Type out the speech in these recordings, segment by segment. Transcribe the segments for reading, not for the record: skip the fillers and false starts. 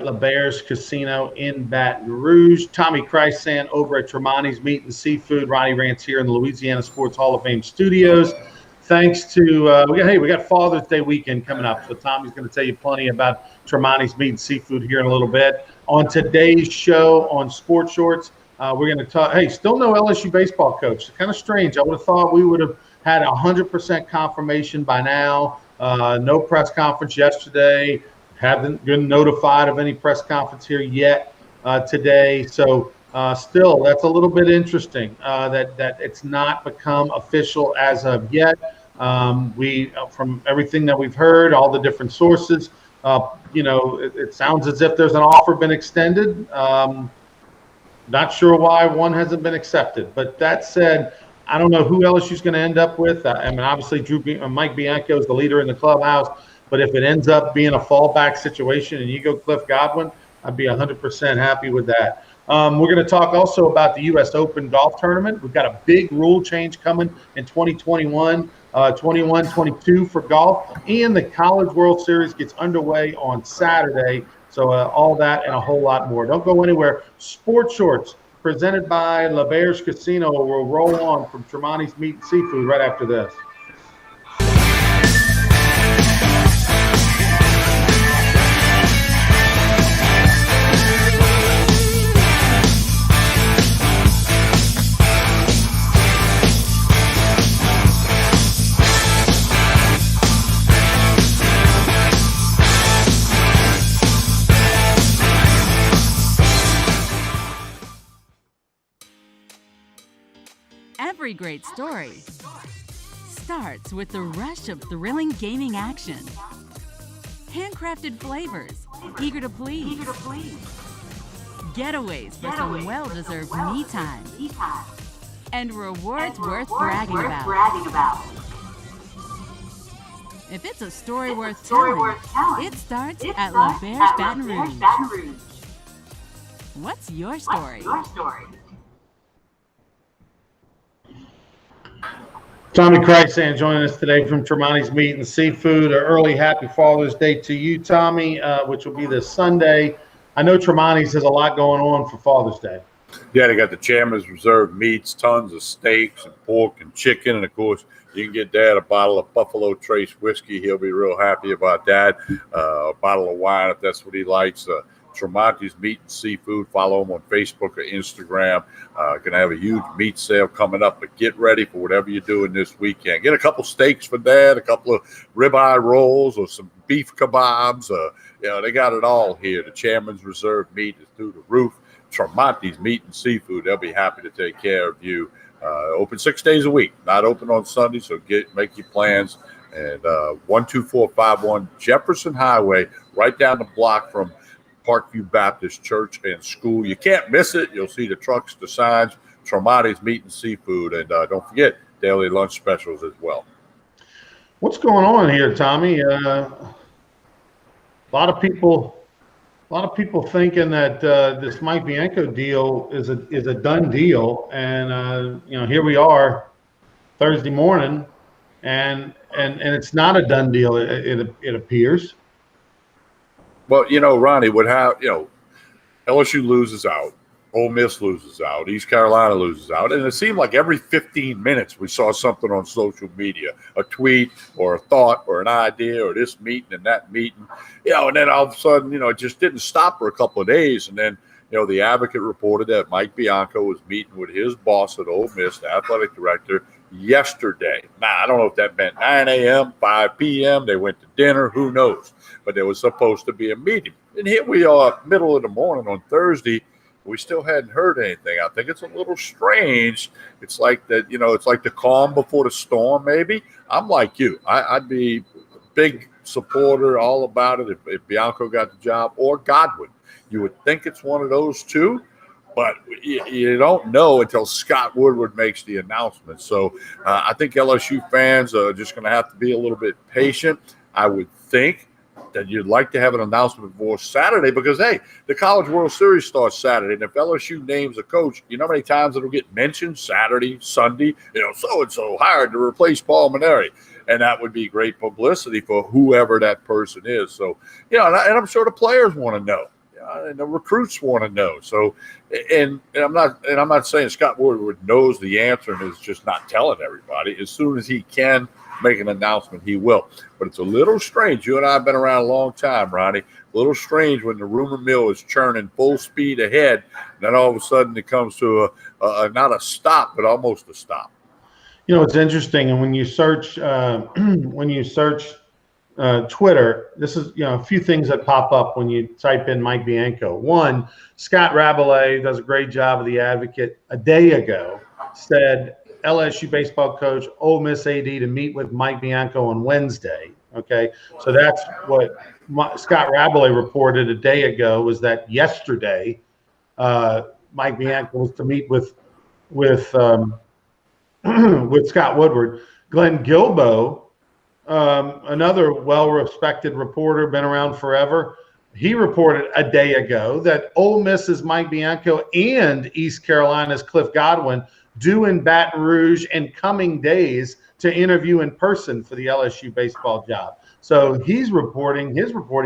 LeBear's Casino in Baton Rouge. Tommy Krysan over at Tremonti's Meat and Seafood. Ronnie Rantz here in the Louisiana Sports Hall of Fame studios. Thanks to we got Father's Day weekend coming up, so Tommy's going to tell you plenty about Tremonti's Meat and Seafood here in a little bit. On today's show on Sports Shorts, we're going to talk. Hey, still no LSU baseball coach. It's kind of strange. I would have thought we would have had 100% confirmation by now. No press conference yesterday. Haven't been notified of any press conference here yet today. So still, that's a little bit interesting that it's not become official as of yet. We, from everything that we've heard, all the different sources, it sounds as if there's an offer been extended. Not sure why one hasn't been accepted. But that said, I don't know who LSU's going to end up with. I mean, obviously, Mike Bianco is the leader in the clubhouse. But if it ends up being a fallback situation and you go Cliff Godwin, I'd be 100% happy with that. We're going to talk also about the U.S. Open golf tournament. We've got a big rule change coming in 2021, 21-22 for golf. And the College World Series gets underway on Saturday. So all that and a whole lot more. Don't go anywhere. Sports Shorts, presented by LeBear's Casino, will roll on from Tremonti's Meat and Seafood right after this. Every great story starts with the rush of thrilling gaming action. Handcrafted flavors, eager to please. Getaways for some well-deserved me time. And rewards worth bragging about. If it's a story worth telling, it starts at LeBear's Baton Rouge. What's your story? Tommy Krysan joining us today from Tremonti's Meat and Seafood. An early happy Father's Day to you, Tommy, which will be this Sunday. I know Tremonti's has a lot going on for Father's Day. Yeah, they got the Chairman's Reserve meats, tons of steaks and pork and chicken. And, of course, you can get Dad a bottle of Buffalo Trace whiskey. He'll be real happy about that. A bottle of wine if that's what he likes. Tremonti's Meat and Seafood. Follow them on Facebook or Instagram. Going to have a huge meat sale coming up, but get ready for whatever you're doing this weekend. Get a couple steaks for Dad, a couple of ribeye rolls or some beef kebabs. They got it all here. The Chairman's Reserve meat is through the roof. Tremonti's Meat and Seafood. They'll be happy to take care of you. Open 6 days a week, not open on Sunday, so make your plans. And 12451 Jefferson Highway, right down the block from Parkview Baptist Church and School. You can't miss it. You'll see the trucks, the signs, Tremonti's Meat and Seafood, and don't forget daily lunch specials as well. What's going on here, Tommy? A lot of people thinking that this Mike Bianco deal is a done deal, and here we are Thursday morning, and it's not a done deal. It appears. Well, Ronnie, LSU loses out, Ole Miss loses out, East Carolina loses out, and it seemed like every 15 minutes we saw something on social media, a tweet or a thought or an idea or this meeting and that meeting, and then all of a sudden, it just didn't stop for a couple of days, and then, the Advocate reported that Mike Bianco was meeting with his boss at Ole Miss, the athletic director, yesterday. Now, I don't know if that meant 9 a.m., 5 p.m., they went to dinner, who knows, but there was supposed to be a meeting. And here we are, middle of the morning on Thursday, we still hadn't heard anything. I think it's a little strange. It's like that, it's like the calm before the storm, maybe. I'm like you. I'd be a big supporter, all about it, if Bianco got the job or Godwin. You would think it's one of those two, but you don't know until Scott Woodward makes the announcement. So I think LSU fans are just going to have to be a little bit patient. I would think that you'd like to have an announcement before Saturday because, hey, the College World Series starts Saturday. And if LSU names a coach, you know how many times it'll get mentioned Saturday, Sunday, so-and-so hired to replace Paul Maneri. And that would be great publicity for whoever that person is. So, and I'm sure the players want to know. and the recruits want to know. So, and I'm not saying Scott Woodward knows the answer and is just not telling everybody. As soon as he can make an announcement, he will. But it's a little strange. You and I have been around a long time, Ronnie. A little strange when the rumor mill is churning full speed ahead, and then all of a sudden it comes to not a stop, but almost a stop. You know, it's interesting, and when you search Twitter, this is, you know, a few things that pop up when you type in Mike Bianco. One, Scott Rabelais does a great job of the Advocate. A day ago, said LSU baseball coach, Ole Miss AD to meet with Mike Bianco on Wednesday. Okay, so that's what Scott Rabelais reported a day ago, was that yesterday Mike Bianco was to meet with Scott Woodward. Glenn Guilbeau, another well-respected reporter, been around forever, he reported a day ago that Ole Miss's Mike Bianco and East Carolina's Cliff Godwin due in Baton Rouge in coming days to interview in person for the LSU baseball job. So his reporting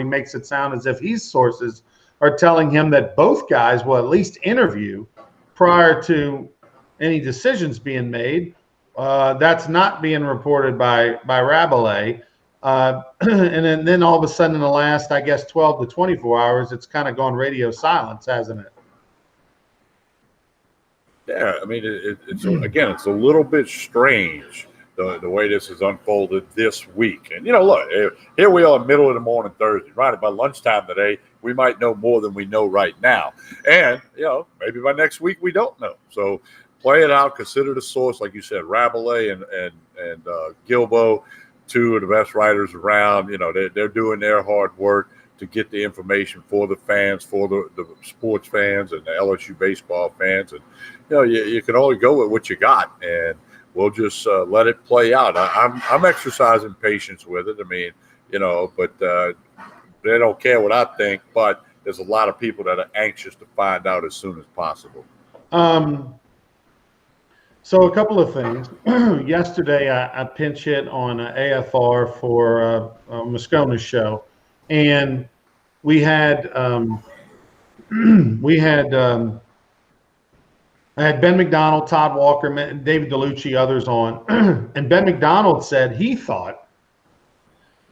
makes it sound as if his sources are telling him that both guys will at least interview prior to any decisions being made. That's not being reported by Rabelais. And then all of a sudden in the last, I guess, 12 to 24 hours, it's kind of gone radio silence, hasn't it? Yeah, I mean, it's a little bit strange the way this has unfolded this week. And, you know, look, here we are, middle of the morning Thursday, right? By lunchtime today, we might know more than we know right now. And, you know, maybe by next week we don't know. So play it out, consider the source, like you said, Rabelais and Guilbeau, two of the best writers around. You know, they're doing their hard work to get the information for the fans, for the sports fans and the LSU baseball fans. And, you know, you can only go with what you got, and we'll just let it play out. I'm exercising patience with it. I mean, you know, but they don't care what I think, but there's a lot of people that are anxious to find out as soon as possible. So a couple of things. Yesterday, I pinch hit on AFR for Moscona's show, and we had I had Ben McDonald, Todd Walker, David DeLucci, others on, and Ben McDonald said he thought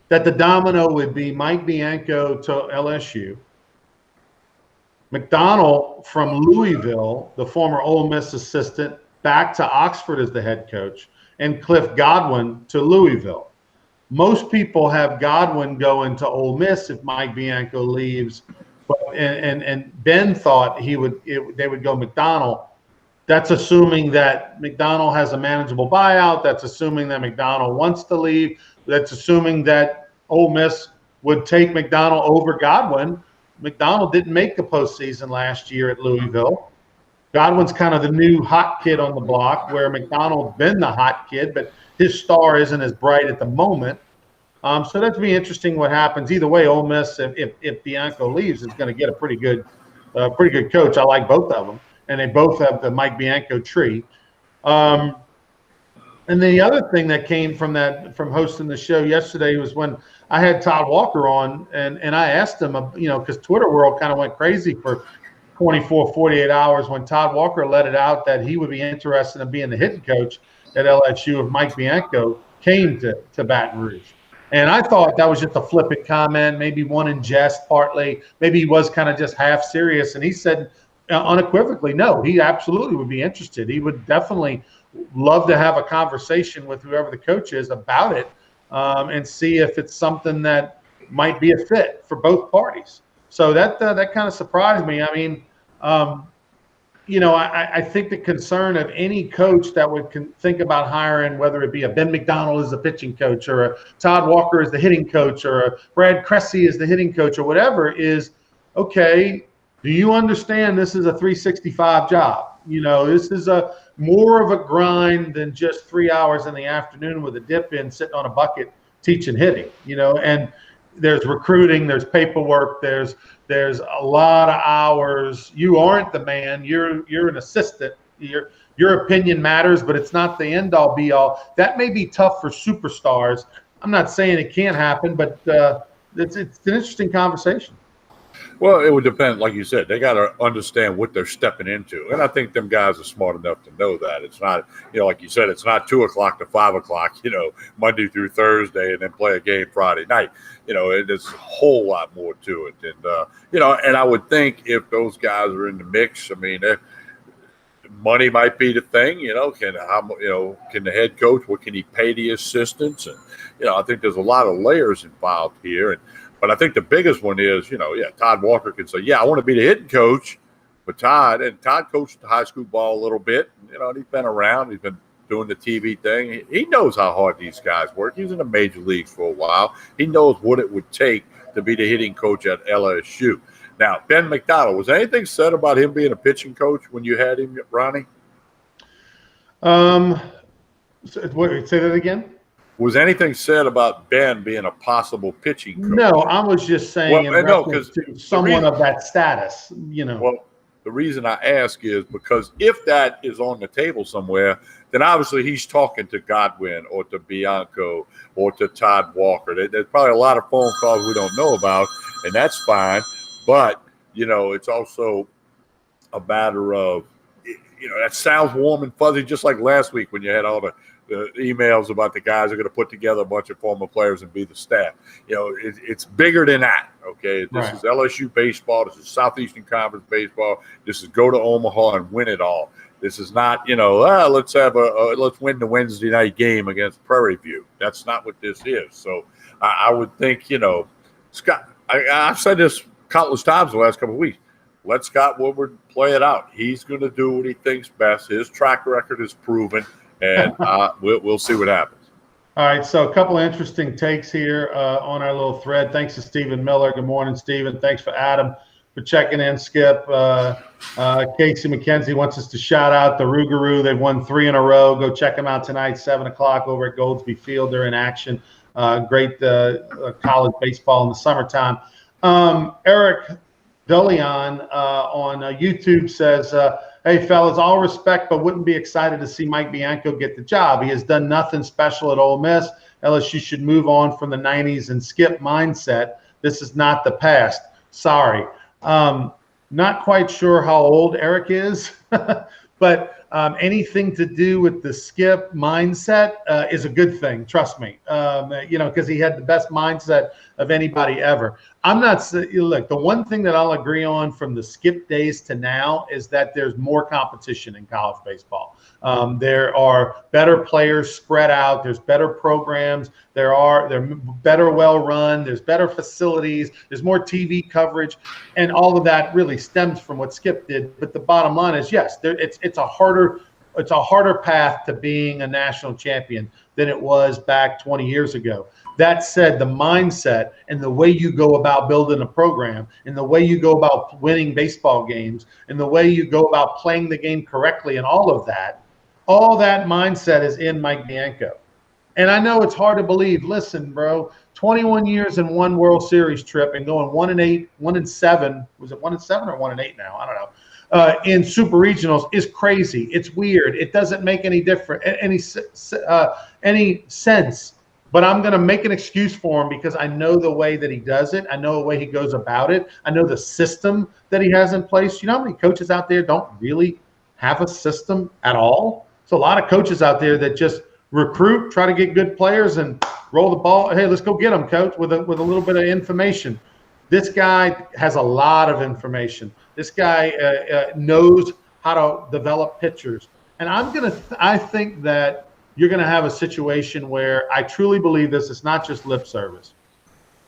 that the domino would be Mike Bianco to LSU, McDonald from Louisville, the former Ole Miss assistant, back to Oxford as the head coach, and Cliff Godwin to Louisville. Most people have Godwin going to Ole Miss if Mike Bianco leaves, and Ben thought they would go McDonald. That's assuming that McDonald has a manageable buyout. That's assuming that McDonald wants to leave. That's assuming that Ole Miss would take McDonald over Godwin. McDonald didn't make the postseason last year at Louisville. Godwin's kind of the new hot kid on the block, where McDonald's been the hot kid, but his star isn't as bright at the moment. So that's be interesting what happens. Either way, Ole Miss, if Bianco leaves, is going to get a pretty good coach. I like both of them, and they both have the Mike Bianco tree. And the other thing that came from hosting the show yesterday was when I had Todd Walker on, and I asked him, you know, because Twitter world kind of went crazy for 24, 48 hours when Todd Walker let it out that he would be interested in being the hitting coach at LSU if Mike Bianco came to Baton Rouge. And I thought that was just a flippant comment, maybe one in jest partly. Maybe he was kind of just half serious. And he said unequivocally, no, he absolutely would be interested. He would definitely love to have a conversation with whoever the coach is about it and see if it's something that might be a fit for both parties. So that kind of surprised me. I mean, you know, I think the concern of any coach that would think about hiring, whether it be a Ben McDonald as the pitching coach or a Todd Walker as the hitting coach or a Brad Cressy as the hitting coach or whatever, is, okay, do you understand this is a 365 job? You know, this is more of a grind than just 3 hours in the afternoon with a dip in sitting on a bucket teaching hitting, you know, and there's recruiting, there's paperwork, there's a lot of hours. You aren't the man, you're an assistant. Your opinion matters, but it's not the end all be all. That may be tough for superstars. I'm not saying it can't happen, but it's an interesting conversation. Well, it would depend, like you said, they got to understand what they're stepping into. And I think them guys are smart enough to know that. It's not, like you said, it's not 2 o'clock to 5 o'clock, Monday through Thursday and then play a game Friday night. There's a whole lot more to it. And, and I would think if those guys are in the mix, I mean, money might be the thing, can the head coach, what can he pay the assistants? And, I think there's a lot of layers involved here. But I think the biggest one is, Todd Walker can say, I want to be the hitting coach. But Todd coached high school ball a little bit. And he's been around. He's been doing the TV thing. He knows how hard these guys work. He was in the major leagues for a while. He knows what it would take to be the hitting coach at LSU. Now, Ben McDonald, was anything said about him being a pitching coach when you had him, Ronnie? Say that again? Was anything said about Ben being a possible pitching coach? No, I was just saying to someone of that status, Well, the reason I ask is because if that is on the table somewhere, then obviously he's talking to Godwin or to Bianco or to Todd Walker. There's probably a lot of phone calls we don't know about, and that's fine. But, it's also a matter of, that sounds warm and fuzzy, just like last week when you had all the emails about the guys who are going to put together a bunch of former players and be the staff. It's bigger than that, okay? This is LSU baseball. This is Southeastern Conference baseball. This is go to Omaha and win it all. This is not, let's win the Wednesday night game against Prairie View. That's not what this is. So I would think, Scott, I've said this countless times the last couple of weeks. Let Scott Woodward play it out. He's going to do what he thinks best. His track record is proven. And we'll see what happens. All right, so a couple of interesting takes here on our little thread. Thanks to Stephen Miller. Good morning, Stephen. Thanks for Adam for checking in. Skip. Casey McKenzie wants us to shout out the Rougarou. They've won 3 in a row. Go check them out tonight, 7 o'clock over at Goldsby Field. They're in action. Great college baseball in the summertime. Eric Dolian on YouTube says, hey, fellas, all respect, but wouldn't be excited to see Mike Bianco get the job. He has done nothing special at Ole Miss. LSU should move on from the 90s and skip mindset. This is not the past. Sorry. Not quite sure how old Eric is, but anything to do with the skip mindset is a good thing. Trust me, because he had the best mindset of anybody ever. I'm not look. The one thing that I'll agree on from the skip days to now is that there's more competition in college baseball. There are better players spread out. There's better programs. They're better well run. There's better facilities. There's more TV coverage, and all of that really stems from what Skip did. But the bottom line is, yes, it's a harder path to being a national champion than it was back 20 years ago. That said, the mindset and the way you go about building a program and the way you go about winning baseball games and the way you go about playing the game correctly and all that mindset is in Mike Bianco. And I know it's hard to believe. Listen, bro, 21 years and 1 World Series trip and going 1-8, 1-7. Was it 1-7 or 1-8 now? I don't know. In super regionals is crazy. It's weird. It doesn't make any sense. But I'm going to make an excuse for him because I know the way that he does it. I know the way he goes about it. I know the system that he has in place. You know how many coaches out there don't really have a system at all? There's a lot of coaches out there that just recruit, try to get good players, and roll the ball. Hey, let's go get them, coach, with a little bit of information. This guy has a lot of information. This guy knows how to develop pitchers. And I think that you're going to have a situation where I truly believe this. It's not just lip service.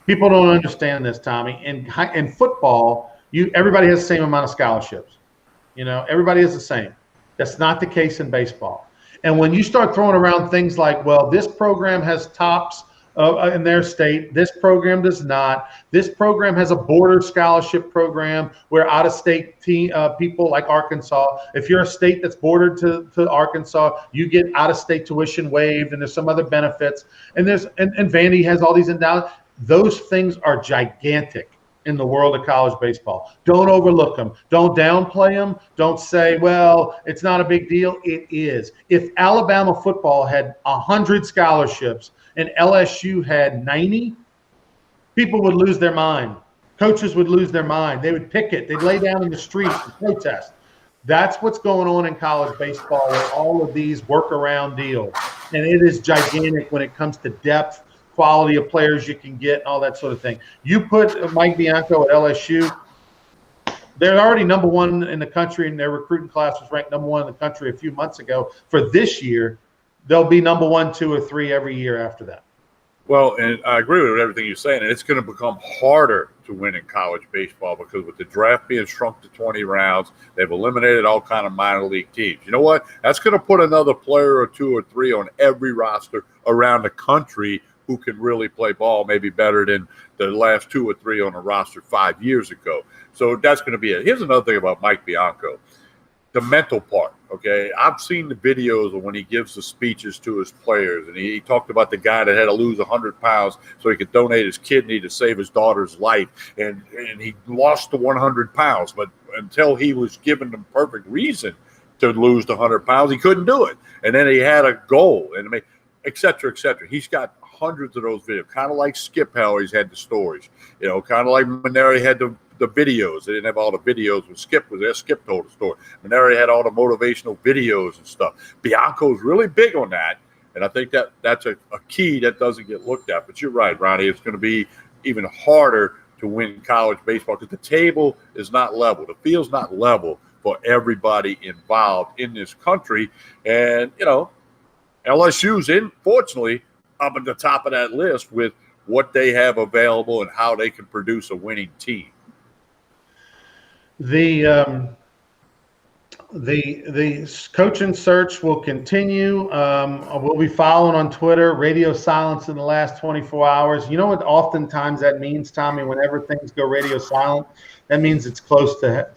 People don't understand this, Tommy. In football, everybody has the same amount of scholarships. Everybody is the same. That's not the case in baseball. And when you start throwing around things like, well, this program has tops in their state, this program does not. This program has a border scholarship program where out-of-state people like Arkansas, if you're a state that's bordered to Arkansas, you get out-of-state tuition waived, and there's some other benefits. And Vandy has all these endowments. Those things are gigantic in the world of college baseball. Don't overlook them. Don't downplay them. Don't say, well, it's not a big deal. It is. If Alabama football had 100 scholarships and LSU had 90, people would lose their mind. Coaches would lose their mind. They would picket. They'd lay down in the street and protest. That's what's going on in college baseball with all of these workaround deals. And it is gigantic when it comes to depth, quality of players you can get, and all that sort of thing. You put Mike Bianco at LSU, they're already number one in the country, and their recruiting class was ranked number one in the country a few months ago. For this year, they'll be number 1, 2, or 3 every year after that. Well, and I agree with everything you're saying, and it's going to become harder to win in college baseball because with the draft being shrunk to 20 rounds, they've eliminated all kind of minor league teams. You know what? That's going to put another player or 2 or 3 on every roster around the country who can really play ball, maybe better than the last 2 or 3 on the roster 5 years ago. So that's going to be it. Here's another thing about Mike Bianco. The mental part, okay? I've seen the videos of when he gives the speeches to his players, and he talked about the guy that had to lose 100 pounds so he could donate his kidney to save his daughter's life, and he lost the 100 pounds, but until he was given the perfect reason to lose the 100 pounds, he couldn't do it. And then he had a goal, and et cetera, et cetera. He's got hundreds of those videos, kind of like Skip how he's had the stories, kind of like Maneri had the videos. They didn't have all the videos when Skip was there. Skip told the story. Maneri had all the motivational videos and stuff. Bianco's really big on that, and I think that's a key that doesn't get looked at. But you're right, Ronnie. It's going to be even harder to win college baseball because the table is not level. The field's not level for everybody involved in this country. And, LSU's fortunately up at the top of that list with what they have available and how they can produce a winning team. The coaching search will continue. We'll be following on Twitter. Radio silence in the last 24 hours. You know what? Oftentimes that means, Tommy, whenever things go radio silent, that means it's close to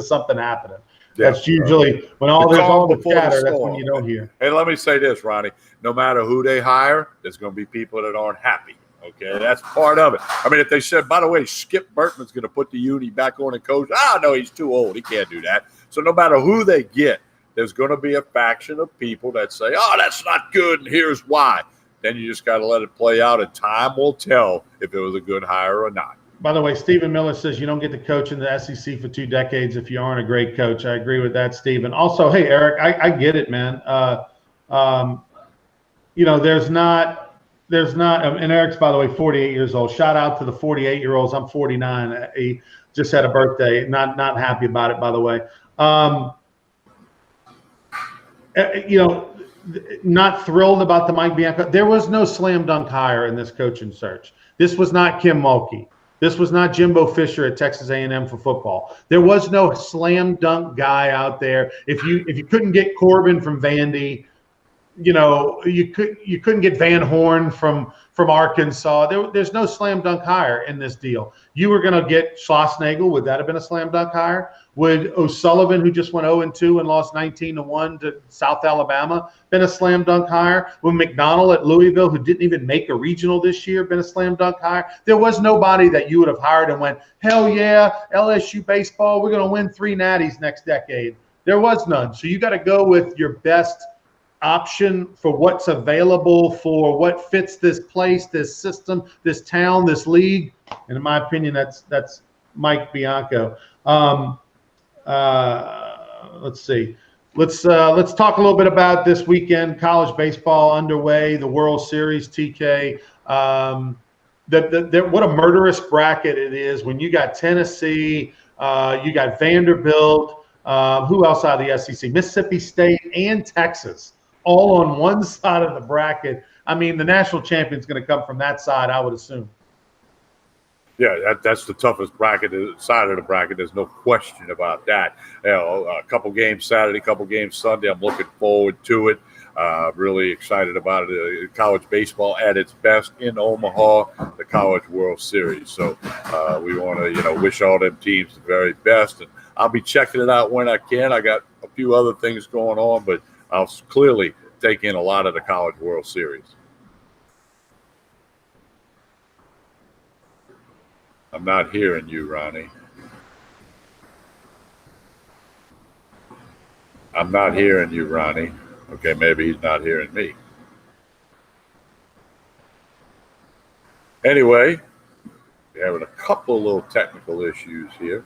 something happening. Yeah, that's usually when there's all the chatter. That's when you don't hear. And let me say this, Ronnie. No matter who they hire, there's going to be people that aren't happy. Okay, that's part of it. I mean, if they said, by the way, Skip Bertman's going to put the uni back on and coach, no, he's too old. He can't do that. So no matter who they get, there's going to be a faction of people that say, that's not good, and here's why. Then you just got to let it play out, and time will tell if it was a good hire or not. By the way, Stephen Miller says you don't get to coach in the SEC for 2 decades if you aren't a great coach. I agree with that, Stephen. Also, hey, Eric, I get it, man. There's not, and Eric's, by the way, 48 years old. Shout out to the 48-year-olds. I'm 49. He just had a birthday. Not happy about it, by the way. Not thrilled about the Mike Bianco. There was no slam dunk hire in this coaching search. This was not Kim Mulkey. This was not Jimbo Fisher at Texas A&M for football. There was no slam dunk guy out there. If you couldn't get Corbin from Vandy, you couldn't get Van Horn from Arkansas. There's no slam dunk hire in this deal. You were going to get Schlossnagle. Would that have been a slam dunk hire? Would O'Sullivan, who just went 0-2 and lost 19-1 to South Alabama, been a slam dunk hire? Would McDonald at Louisville, who didn't even make a regional this year, been a slam dunk hire? There was nobody that you would have hired and went, hell yeah, LSU baseball, we're going to win 3 natties next decade. There was none. So you got to go with your best option for what's available, for what fits this place, this system, this town, this league. And in my opinion, that's Mike Bianco. Let's see. Let's talk a little bit about this weekend. College baseball underway. The World Series. TK. What a murderous bracket it is when you got Tennessee, you got Vanderbilt. Who else out of the SEC? Mississippi State and Texas, all on one side of the bracket. I mean, the national champion's going to come from that side, I would assume. Yeah, that's the toughest side of the bracket. There's no question about that. A couple games Saturday, couple games Sunday. I'm looking forward to it. Really excited about it. College baseball at its best in Omaha, the College World Series. So we want to, wish all them teams the very best. And I'll be checking it out when I can. I got a few other things going on, but I'll clearly take in a lot of the College World Series. I'm not hearing you, Ronnie. I'm not hearing you, Ronnie. Okay, maybe he's not hearing me. Anyway, We're having a couple of little technical issues here.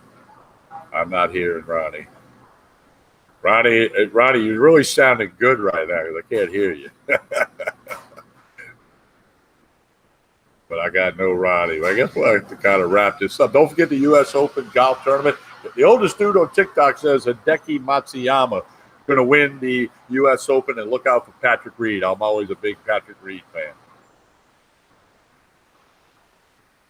I'm not hearing Ronnie. Ronnie, you're really sounding good right now because I can't hear you. But I got no Ronnie. I guess we'll have to kind of wrap this up. Don't forget the U.S. Open golf tournament. The oldest dude on TikTok says Hideki Matsuyama going to win the U.S. Open, and look out for Patrick Reed. I'm always a big Patrick Reed fan.